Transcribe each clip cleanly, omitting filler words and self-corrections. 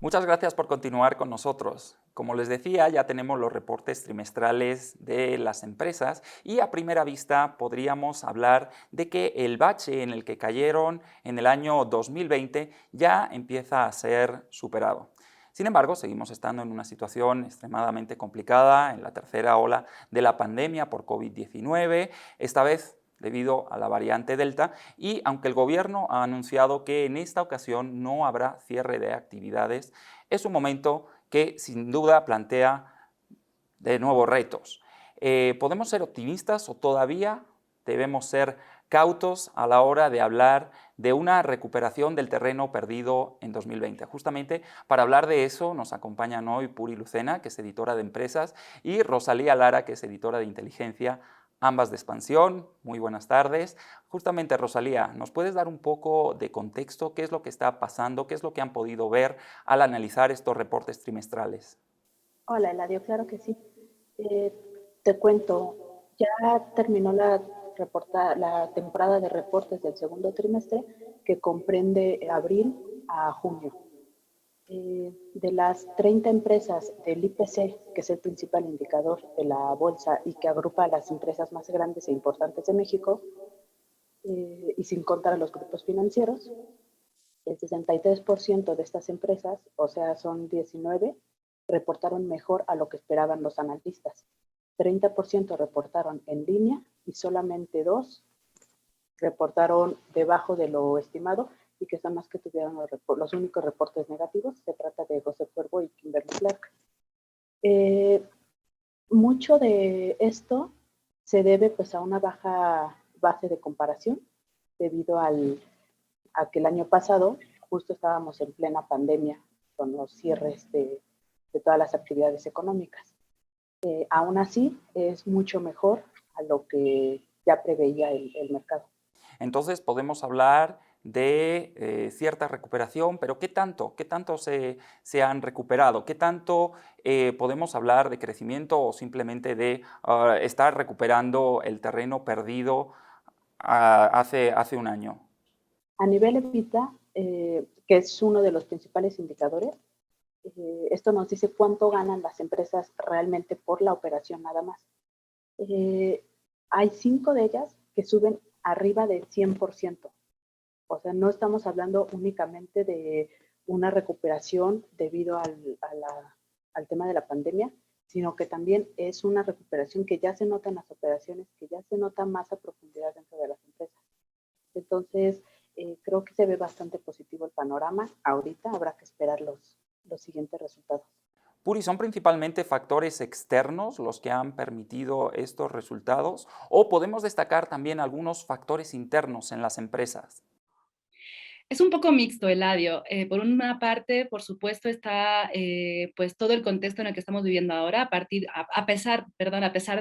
Muchas gracias por continuar con nosotros. Como les decía, ya tenemos los reportes trimestrales de las empresas y a primera vista podríamos hablar de que el bache en el que cayeron en el año 2020 ya empieza a ser superado. Sin embargo, seguimos estando en una situación extremadamente complicada en la tercera ola de la pandemia por COVID-19, esta vez debido a la variante Delta, y aunque el gobierno ha anunciado que en esta ocasión no habrá cierre de actividades, es un momento que sin duda plantea de nuevo retos. ¿Podemos ser optimistas o todavía debemos ser cautos a la hora de hablar de una recuperación del terreno perdido en 2020? Justamente para hablar de eso nos acompañan hoy Puri Lucena, que es editora de empresas, y Rosalía Lara, que es editora de inteligencia, ambas de Expansión. Muy buenas tardes. Justamente, Rosalía, ¿nos puedes dar un poco de contexto? ¿Qué es lo que está pasando? ¿Qué es lo que han podido ver al analizar estos reportes trimestrales? Hola, Eladio, claro que sí. Eh, Te cuento, ya terminó la temporada de reportes del segundo trimestre que comprende abril a junio. De las 30 empresas del IPC, que es el principal indicador de la bolsa y que agrupa a las empresas más grandes e importantes de México, y sin contar a los grupos financieros, el 63% de estas empresas, o sea, son 19, reportaron mejor a lo que esperaban los analistas. 30% reportaron en línea y solamente 2 reportaron debajo de lo estimado y que son las que tuvieron los únicos reportes negativos. Se trata de José Cuervo y Kimberly Clark. Eh, Mucho de esto se debe pues a una baja base de comparación debido a que el año pasado justo estábamos en plena pandemia con los cierres de todas las actividades económicas. Aún así, es mucho mejor a lo que ya preveía el mercado. Entonces podemos hablar de cierta recuperación, pero ¿qué tanto? ¿Qué tanto se han recuperado? ¿Qué tanto podemos hablar de crecimiento o simplemente de estar recuperando el terreno perdido hace un año? A nivel EBITDA, que es uno de los principales indicadores, esto nos dice cuánto ganan las empresas realmente por la operación nada más. Eh, Hay 5 de ellas que suben arriba del 100%. O sea, no estamos hablando únicamente de una recuperación debido al tema de la pandemia, sino que también es una recuperación que ya se nota en las operaciones, que ya se nota más a profundidad dentro de las empresas. Entonces, creo que se ve bastante positivo el panorama. Ahorita habrá que esperar los siguientes resultados. Puri, ¿son principalmente factores externos los que han permitido estos resultados o podemos destacar también algunos factores internos en las empresas? Es un poco mixto, Eladio. Por una parte, por supuesto, está pues todo el contexto en el que estamos viviendo ahora, a pesar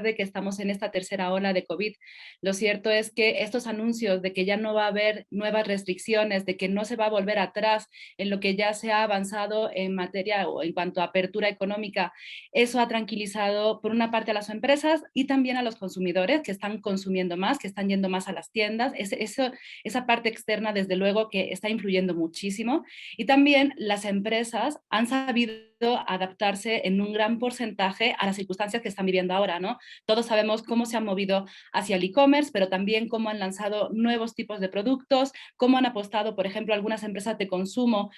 de que estamos en esta tercera ola de COVID. Lo cierto es que estos anuncios de que ya no va a haber nuevas restricciones, de que no se va a volver atrás en lo que ya se ha avanzado en materia o en cuanto a apertura económica, eso ha tranquilizado por una parte a las empresas y también a los consumidores que están consumiendo más, que están yendo más a las tiendas. Esa parte externa, desde luego, que está influyendo muchísimo. Y también las empresas han sabido adaptarse en un gran porcentaje a las circunstancias que están viviendo ahora, ¿no? Todos sabemos cómo se han movido hacia el e-commerce, pero también cómo han lanzado nuevos tipos de productos, cómo han apostado, por ejemplo, algunas empresas de consumo,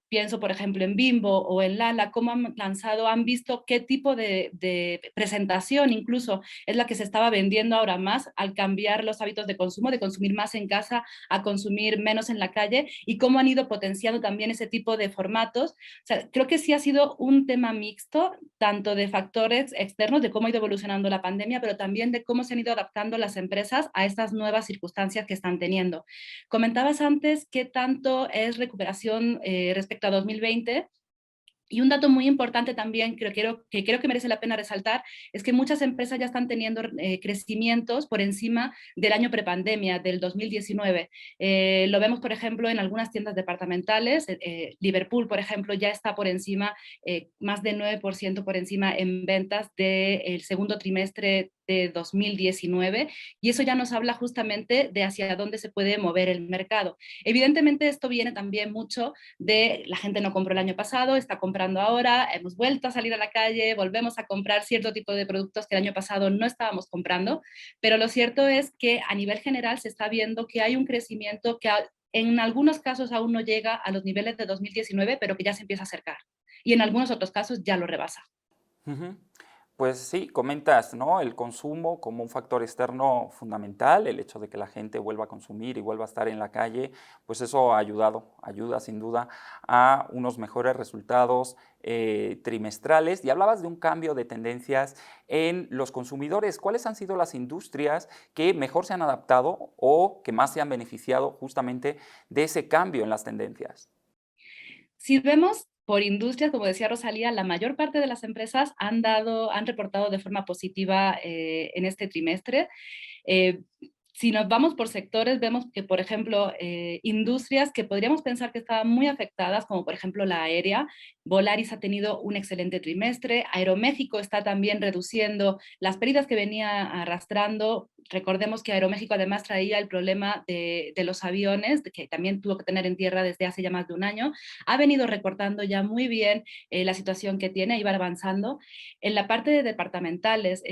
pienso, por ejemplo, en Bimbo o en Lala, cómo han lanzado, han visto qué tipo de presentación incluso es la que se estaba vendiendo ahora más al cambiar los hábitos de consumo, de consumir más en casa a consumir menos en la calle, y cómo han ido potenciando también ese tipo de formatos. O sea, creo que sí ha sido un tema mixto, tanto de factores externos, de cómo ha ido evolucionando la pandemia, pero también de cómo se han ido adaptando las empresas a estas nuevas circunstancias que están teniendo. Comentabas antes qué tanto es recuperación respecto a 2020. Y un dato muy importante también que creo que merece la pena resaltar es que muchas empresas ya están teniendo crecimientos por encima del año prepandemia, del 2019. Lo vemos, por ejemplo, en algunas tiendas departamentales. Liverpool, por ejemplo, ya está por encima, más de 9% por encima en ventas del segundo trimestre de 2019, y eso ya nos habla justamente de hacia dónde se puede mover el mercado. Evidentemente esto viene también mucho de la gente no compró el año pasado, está comprando ahora, hemos vuelto a salir a la calle, volvemos a comprar cierto tipo de productos que el año pasado no estábamos comprando, pero lo cierto es que a nivel general se está viendo que hay un crecimiento que en algunos casos aún no llega a los niveles de 2019, pero que ya se empieza a acercar. Y en algunos otros casos ya lo rebasa. Ujú. Pues sí, comentas, ¿no? El consumo como un factor externo fundamental, el hecho de que la gente vuelva a consumir y vuelva a estar en la calle, pues eso ha ayudado, ayuda sin duda a unos mejores resultados trimestrales. Y hablabas de un cambio de tendencias en los consumidores. ¿Cuáles han sido las industrias que mejor se han adaptado o que más se han beneficiado justamente de ese cambio en las tendencias? Si vemos por industrias, como decía Rosalía, la mayor parte de las empresas han reportado de forma positiva en este trimestre. Eh, si nos vamos por sectores, vemos que, por ejemplo, industrias que podríamos pensar que estaban muy afectadas, como por ejemplo la aérea. Volaris ha tenido un excelente trimestre. Aeroméxico está también reduciendo las pérdidas que venía arrastrando. Recordemos que Aeroméxico además traía el problema de los aviones, que también tuvo que tener en tierra desde hace ya más de un año. Ha venido recortando ya muy bien la situación que tiene, iba avanzando. En la parte de departamentales,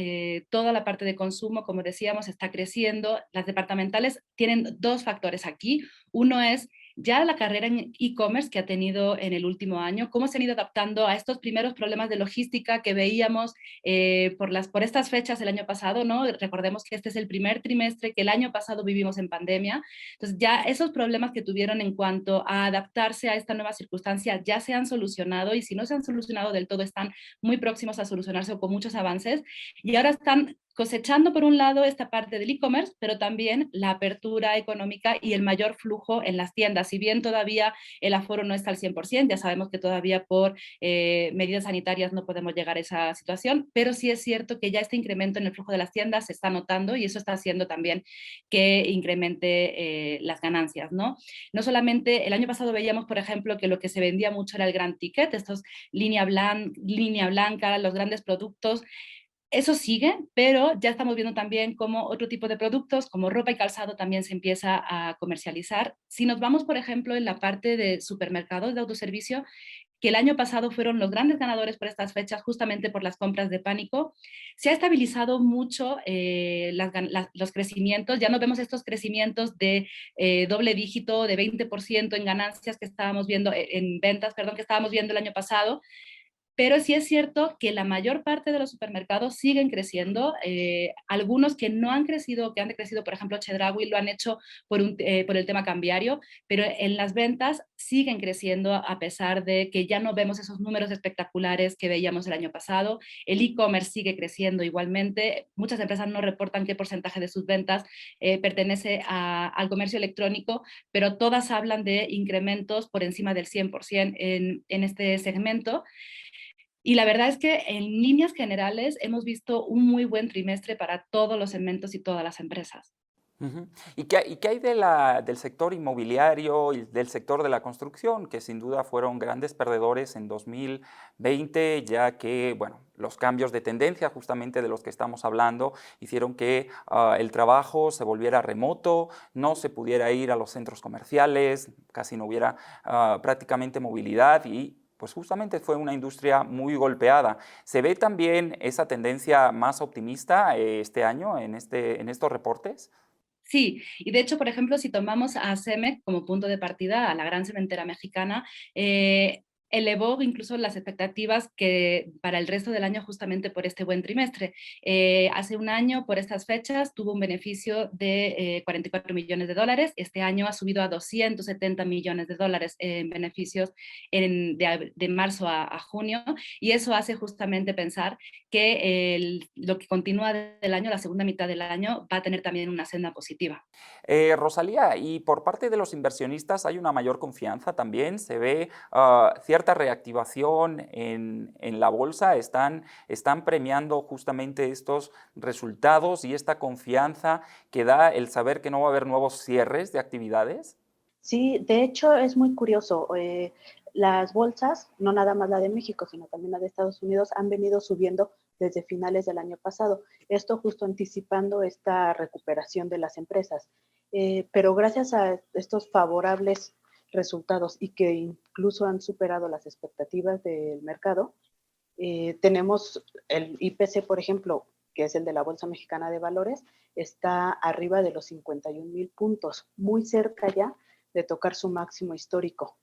toda la parte de consumo, como decíamos, está creciendo. Las departamentales tienen dos factores aquí. Uno es ya la carrera en e-commerce que ha tenido en el último año, cómo se han ido adaptando a estos primeros problemas de logística que veíamos por estas fechas el año pasado, ¿no? Recordemos que este es el primer trimestre que el año pasado vivimos en pandemia. Entonces ya esos problemas que tuvieron en cuanto a adaptarse a esta nueva circunstancia ya se han solucionado, y si no se han solucionado del todo, están muy próximos a solucionarse o con muchos avances, y ahora están cosechando por un lado esta parte del e-commerce, pero también la apertura económica y el mayor flujo en las tiendas. Si bien todavía el aforo no está al 100%, ya sabemos que todavía por medidas sanitarias no podemos llegar a esa situación, pero sí es cierto que ya este incremento en el flujo de las tiendas se está notando, y eso está haciendo también que incremente las ganancias, ¿no? No solamente, el año pasado veíamos, por ejemplo, que lo que se vendía mucho era el gran ticket, estos línea blanca, los grandes productos. Eso sigue, pero ya estamos viendo también cómo otro tipo de productos, como ropa y calzado, también se empieza a comercializar. Si nos vamos, por ejemplo, en la parte de supermercados de autoservicio, que el año pasado fueron los grandes ganadores por estas fechas, justamente por las compras de pánico, se ha estabilizado mucho los crecimientos. Ya no vemos estos crecimientos de doble dígito, de 20% en ganancias que estábamos viendo, en ventas, perdón, que estábamos viendo el año pasado. Pero sí es cierto que la mayor parte de los supermercados siguen creciendo. Algunos que no han crecido, que han crecido, por ejemplo, Chedraui, lo han hecho por el tema cambiario, pero en las ventas siguen creciendo a pesar de que ya no vemos esos números espectaculares que veíamos el año pasado. El e-commerce sigue creciendo igualmente. Muchas empresas no reportan qué porcentaje de sus ventas pertenece al comercio electrónico, pero todas hablan de incrementos por encima del 100% en este segmento. Y la verdad es que en líneas generales hemos visto un muy buen trimestre para todos los segmentos y todas las empresas. Ujú. Y qué hay del sector inmobiliario y del sector de la construcción, que sin duda fueron grandes perdedores en 2020, ya que, bueno, los cambios de tendencia justamente de los que estamos hablando hicieron que el trabajo se volviera remoto, no se pudiera ir a los centros comerciales, casi no hubiera prácticamente movilidad y pues justamente fue una industria muy golpeada. ¿Se ve también esa tendencia más optimista este año en estos reportes? Sí, y de hecho, por ejemplo, si tomamos a CEMEX como punto de partida, a la gran cementera mexicana, elevó incluso las expectativas que para el resto del año justamente por este buen trimestre. Hace un año, por estas fechas, tuvo un beneficio de 44 millones de dólares. Este año ha subido a 270 millones de dólares en beneficios de marzo a junio, y eso hace justamente pensar que lo que continúa del año, la segunda mitad del año, va a tener también una senda positiva. Rosalía, y por parte de los inversionistas hay una mayor confianza también, se ve cierta reactivación en la bolsa, están premiando justamente estos resultados y esta confianza que da el saber que no va a haber nuevos cierres de actividades. Sí, de hecho es muy curioso. Las bolsas, no nada más la de México, sino también la de Estados Unidos, han venido subiendo desde finales del año pasado. Esto justo anticipando esta recuperación de las empresas. Pero gracias a estos favorables resultados y que incluso han superado las expectativas del mercado, tenemos el IPC, por ejemplo, que es el de la Bolsa Mexicana de Valores, está arriba de los 51,000 puntos, muy cerca ya de tocar su máximo histórico.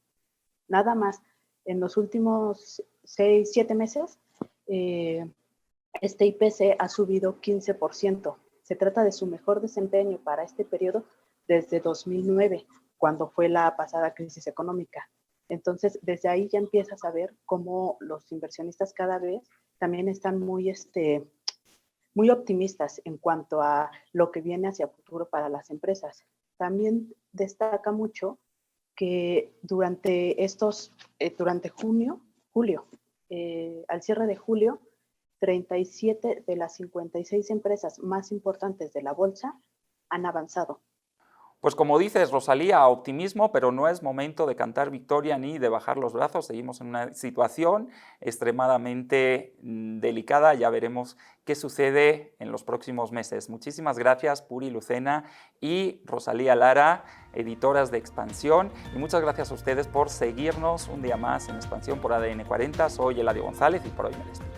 Nada más, en los últimos 6, 7 meses, este IPC ha subido 15%. Se trata de su mejor desempeño para este periodo desde 2009, cuando fue la pasada crisis económica. Entonces, desde ahí ya empiezas a ver cómo los inversionistas cada vez también están muy optimistas en cuanto a lo que viene hacia futuro para las empresas. También destaca mucho que durante julio, al cierre de julio, 37 de las 56 empresas más importantes de la bolsa han avanzado. Pues como dices, Rosalía, optimismo, pero no es momento de cantar victoria ni de bajar los brazos. Seguimos en una situación extremadamente delicada. Ya veremos qué sucede en los próximos meses. Muchísimas gracias, Puri Lucena y Rosalía Lara, editoras de Expansión. Y muchas gracias a ustedes por seguirnos un día más en Expansión por ADN 40. Soy Eladio González y por hoy me despido.